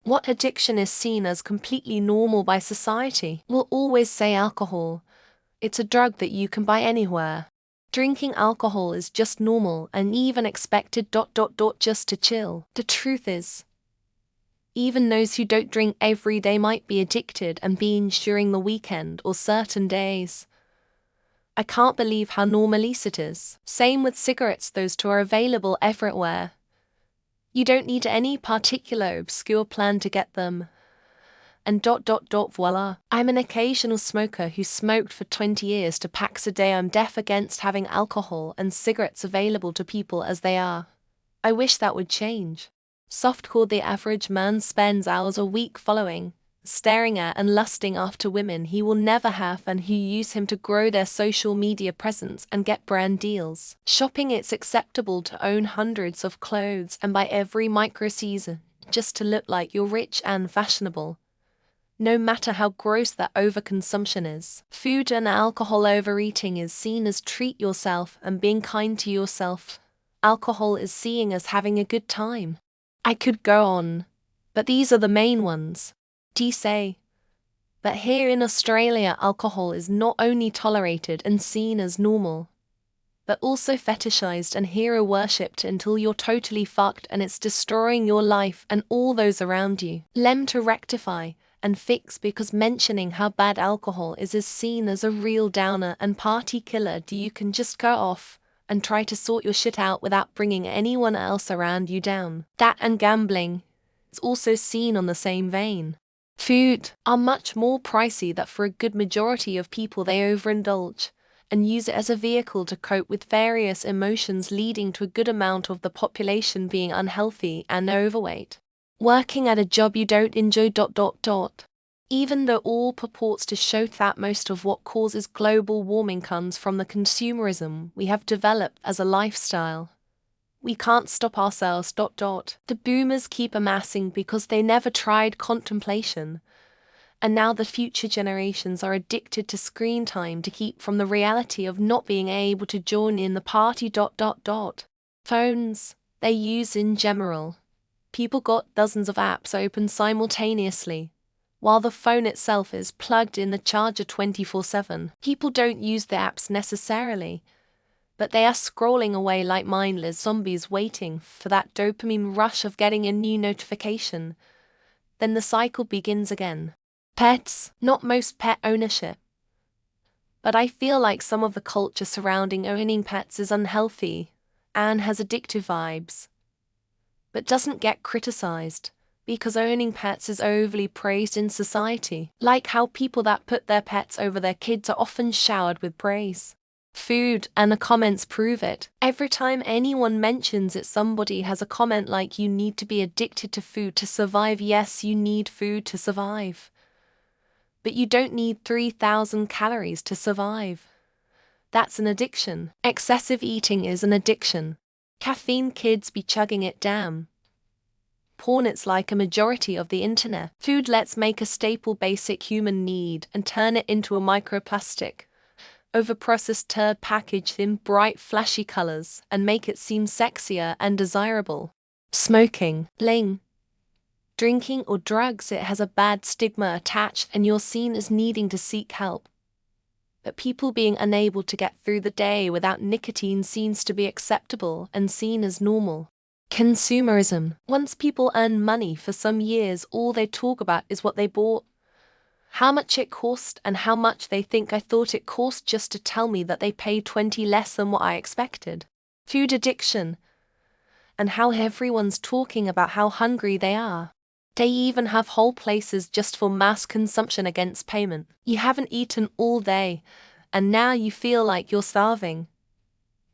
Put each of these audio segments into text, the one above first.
What addiction is seen as completely normal by society? We'll always say alcohol. It's a drug that you can buy anywhere. Drinking alcohol is just normal and even expected ... just to chill. The truth is, even those who don't drink every day might be addicted and binge during the weekend or certain days. I can't believe how normalise it is. Same with cigarettes, those two are available everywhere. You don't need any particular obscure plan to get them. And ... voila. I'm an occasional smoker who smoked for 20 years to packs a day. I'm deaf against having alcohol and cigarettes available to people as they are. I wish that would change. Softcore: the average man spends hours a week following, staring at and lusting after women he will never have and who use him to grow their social media presence and get brand deals. Shopping: it's acceptable to own hundreds of clothes and buy every micro-season just to look like you're rich and fashionable, no matter how gross that overconsumption is. Food and alcohol: overeating is seen as treat yourself and being kind to yourself. Alcohol is seen as having a good time. I could go on, but these are the main ones. Say. But here in Australia, alcohol is not only tolerated and seen as normal, but also fetishized and hero worshipped until you're totally fucked and it's destroying your life and all those around you. Lem to rectify and fix, because mentioning how bad alcohol is seen as a real downer and party killer. You can just go off and try to sort your shit out without bringing anyone else around you down. That and gambling is also seen on the same vein. Food are much more pricey that for a good majority of people they overindulge and use it as a vehicle to cope with various emotions, leading to a good amount of the population being unhealthy and overweight. Working at a job you don't enjoy ... Even though all purports to show that most of what causes global warming comes from the consumerism we have developed as a lifestyle, we can't stop ourselves ... The boomers keep amassing because they never tried contemplation, and now the future generations are addicted to screen time to keep from the reality of not being able to join in the party ... Phones they use in general. People got dozens of apps open simultaneously, while the phone itself is plugged in the charger 24/7. People don't use the apps necessarily, but they are scrolling away like mindless zombies, waiting for that dopamine rush of getting a new notification. Then the cycle begins again. Pets: not most pet ownership, but I feel like some of the culture surrounding owning pets is unhealthy and has addictive vibes, but doesn't get criticized because owning pets is overly praised in society. Like how people that put their pets over their kids are often showered with praise. Food and the comments prove it. Every time anyone mentions it, somebody has a comment like, you need to be addicted to food to survive. Yes, you need food to survive, but you don't need 3,000 calories to survive. That's an addiction. Excessive eating is an addiction. Caffeine: kids be chugging it, damn. Porn: it's like a majority of the internet. Food: let's make a staple basic human need and turn it into a microplastic, overprocessed turd packaged in bright flashy colors and make it seem sexier and desirable. Smoking, bling, drinking or drugs: it has a bad stigma attached and you're seen as needing to seek help. But people being unable to get through the day without nicotine seems to be acceptable and seen as normal. Consumerism: once people earn money for some years, all they talk about is what they bought, how much it cost, and how much they think I thought it cost, just to tell me that they paid 20 less than what I expected. Food addiction, and how everyone's talking about how hungry they are. They even have whole places just for mass consumption against payment. You haven't eaten all day, and now you feel like you're starving.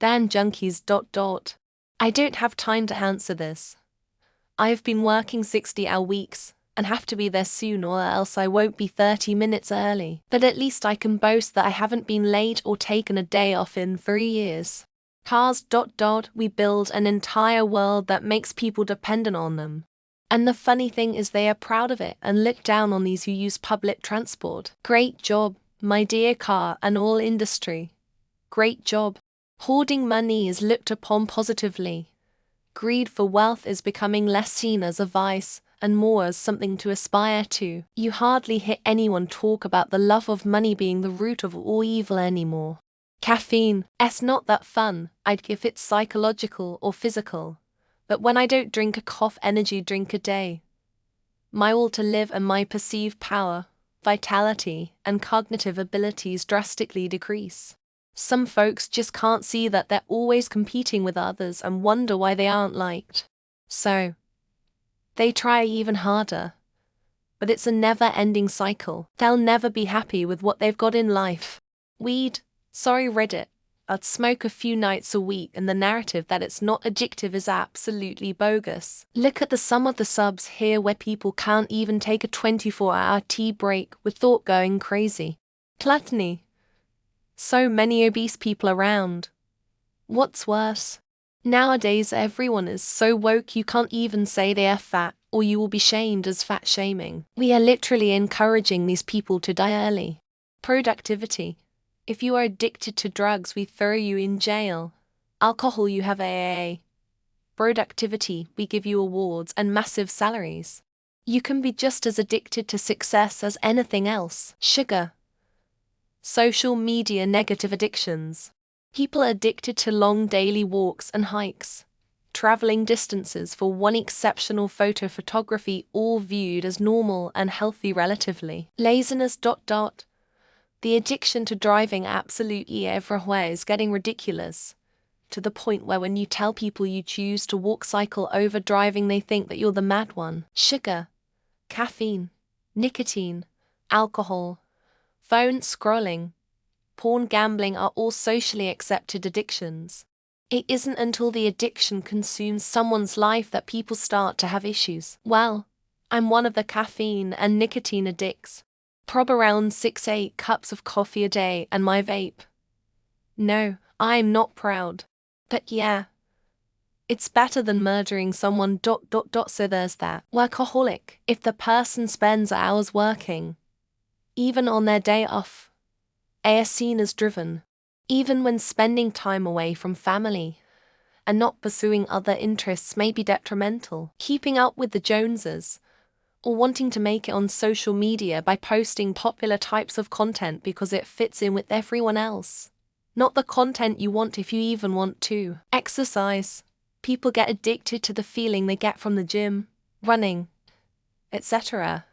Dan junkies ... I don't have time to answer this. I've been working 60-hour weeks and have to be there soon, or else I won't be 30 minutes early. But at least I can boast that I haven't been late or taken a day off in 3 years. Cars ... we build an entire world that makes people dependent on them. And the funny thing is they are proud of it and look down on these who use public transport. Great job, my dear car and all industry. Great job. Hoarding money is looked upon positively. Greed for wealth is becoming less seen as a vice and more as something to aspire to. You hardly hear anyone talk about the love of money being the root of all evil anymore. Caffeine, it's not that fun, I'd give it psychological or physical. But when I don't drink a cough energy drink a day, my will to live and my perceived power, vitality, and cognitive abilities drastically decrease. Some folks just can't see that they're always competing with others and wonder why they aren't liked. So, they try even harder. But it's a never-ending cycle. They'll never be happy with what they've got in life. Weed, sorry Reddit, I'd smoke a few nights a week, and the narrative that it's not addictive is absolutely bogus. Look at some of the subs here where people can't even take a 24-hour tea break with thought going crazy. Gluttony. So many obese people around. What's worse? Nowadays everyone is so woke you can't even say they are fat, or you will be shamed as fat shaming. We are literally encouraging these people to die early. Productivity. If you are addicted to drugs, we throw you in jail. Alcohol, you have AA. Productivity, we give you awards and massive salaries. You can be just as addicted to success as anything else. Sugar. Social media negative addictions. People are addicted to long daily walks and hikes, traveling distances for one exceptional photo photography, all viewed as normal and healthy relatively. Laziness. The addiction to driving absolutely everywhere is getting ridiculous, to the point where when you tell people you choose to walk cycle over driving, they think that you're the mad one. Sugar, caffeine, nicotine, alcohol, phone scrolling, porn, gambling are all socially accepted addictions. It isn't until the addiction consumes someone's life that people start to have issues. Well, I'm one of the caffeine and nicotine addicts. Prob around 6-8 cups of coffee a day and my vape. No, I'm not proud. But yeah, it's better than murdering someone. So there's that. Workaholic. If the person spends hours working, even on their day off, they are seen as driven. Even when spending time away from family and not pursuing other interests may be detrimental. Keeping up with the Joneses, or wanting to make it on social media by posting popular types of content because it fits in with everyone else. Not the content you want if you even want to. Exercise. People get addicted to the feeling they get from the gym, running, etc.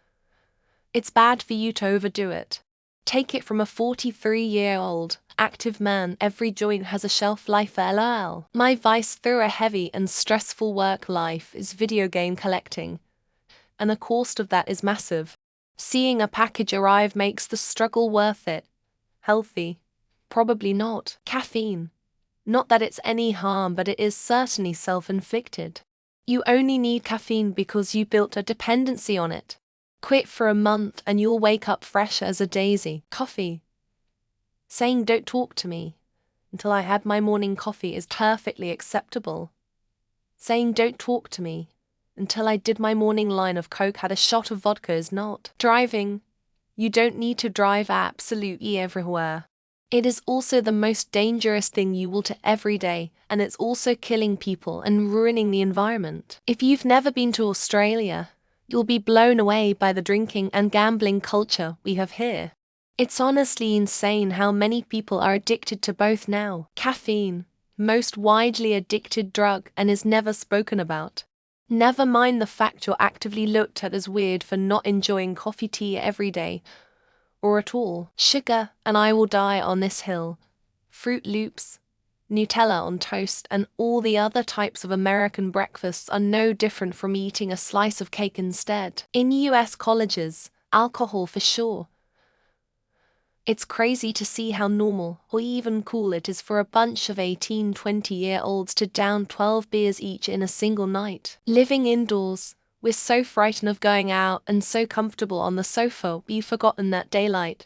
It's bad for you to overdo it. Take it from a 43-year-old, active man, every joint has a shelf life lol. My vice through a heavy and stressful work life is video game collecting, and the cost of that is massive. Seeing a package arrive makes the struggle worth it. Healthy? Probably not. Caffeine. Not that it's any harm, but it is certainly self-inflicted. You only need caffeine because you built a dependency on it. Quit for a month and you'll wake up fresh as a daisy. Coffee. Saying don't talk to me until I had my morning coffee is perfectly acceptable. Saying don't talk to me until I did my morning line of Coke, had a shot of vodka is not. Driving. You don't need to drive absolutely everywhere. It is also the most dangerous thing you will do every day, and it's also killing people and ruining the environment. If you've never been to Australia, you'll be blown away by the drinking and gambling culture we have here. It's honestly insane how many people are addicted to both now. Caffeine, most widely addicted drug, and is never spoken about. Never mind the fact you're actively looked at as weird for not enjoying coffee tea every day, or at all. Sugar, and I will die on this hill. Fruit Loops, Nutella on toast, and all the other types of American breakfasts are no different from eating a slice of cake instead. In US colleges, alcohol for sure. It's crazy to see how normal, or even cool it is for a bunch of 18-20-year-olds to down 12 beers each in a single night. Living indoors, we're so frightened of going out and so comfortable on the sofa we've forgotten that daylight,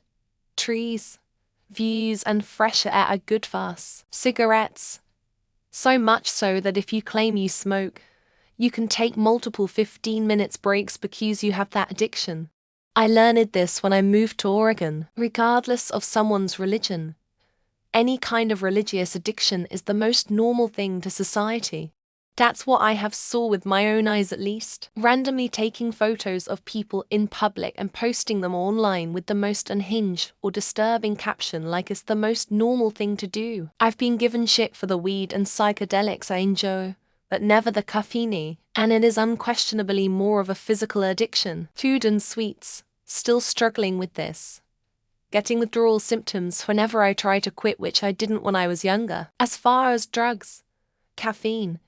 trees, views and fresh air are good for us. Cigarettes. So much so that if you claim you smoke, you can take multiple 15-minute breaks because you have that addiction. I learned this when I moved to Oregon. Regardless of someone's religion, any kind of religious addiction is the most normal thing to society. That's what I have saw with my own eyes at least. Randomly taking photos of people in public and posting them online with the most unhinged or disturbing caption like it's the most normal thing to do. I've been given shit for the weed and psychedelics I enjoy, but never the caffeine, and it is unquestionably more of a physical addiction. Food and sweets, still struggling with this. Getting withdrawal symptoms whenever I try to quit, which I didn't when I was younger. As far as drugs, caffeine,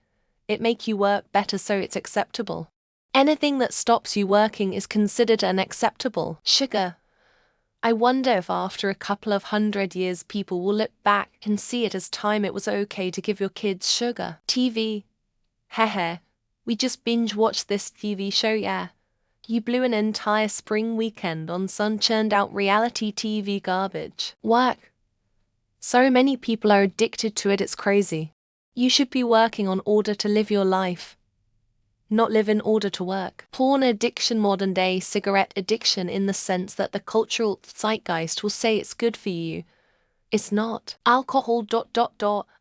it make you work better so it's acceptable. Anything that stops you working is considered unacceptable. Sugar. I wonder if after a couple of 100 years people will look back and see it as time it was okay to give your kids sugar. TV. Hehe. We just binge watched this TV show, yeah. You blew an entire spring weekend on sun churned out reality TV garbage. Work. So many people are addicted to it, it's crazy. You should be working in order to live your life, not live in order to work. Porn addiction, modern day cigarette addiction, in the sense that the cultural zeitgeist will say it's good for you. It's not. Alcohol ...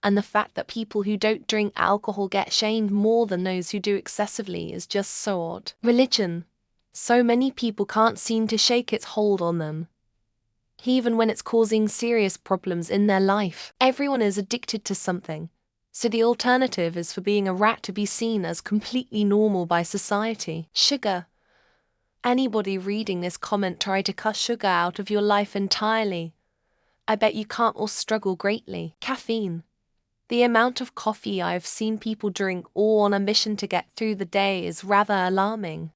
and the fact that people who don't drink alcohol get shamed more than those who do excessively is just so odd. Religion. So many people can't seem to shake its hold on them, even when it's causing serious problems in their life. Everyone is addicted to something. So the alternative is for being a rat to be seen as completely normal by society. Sugar. Anybody reading this comment try to cut sugar out of your life entirely. I bet you can't or struggle greatly. Caffeine. The amount of coffee I have seen people drink all on a mission to get through the day is rather alarming.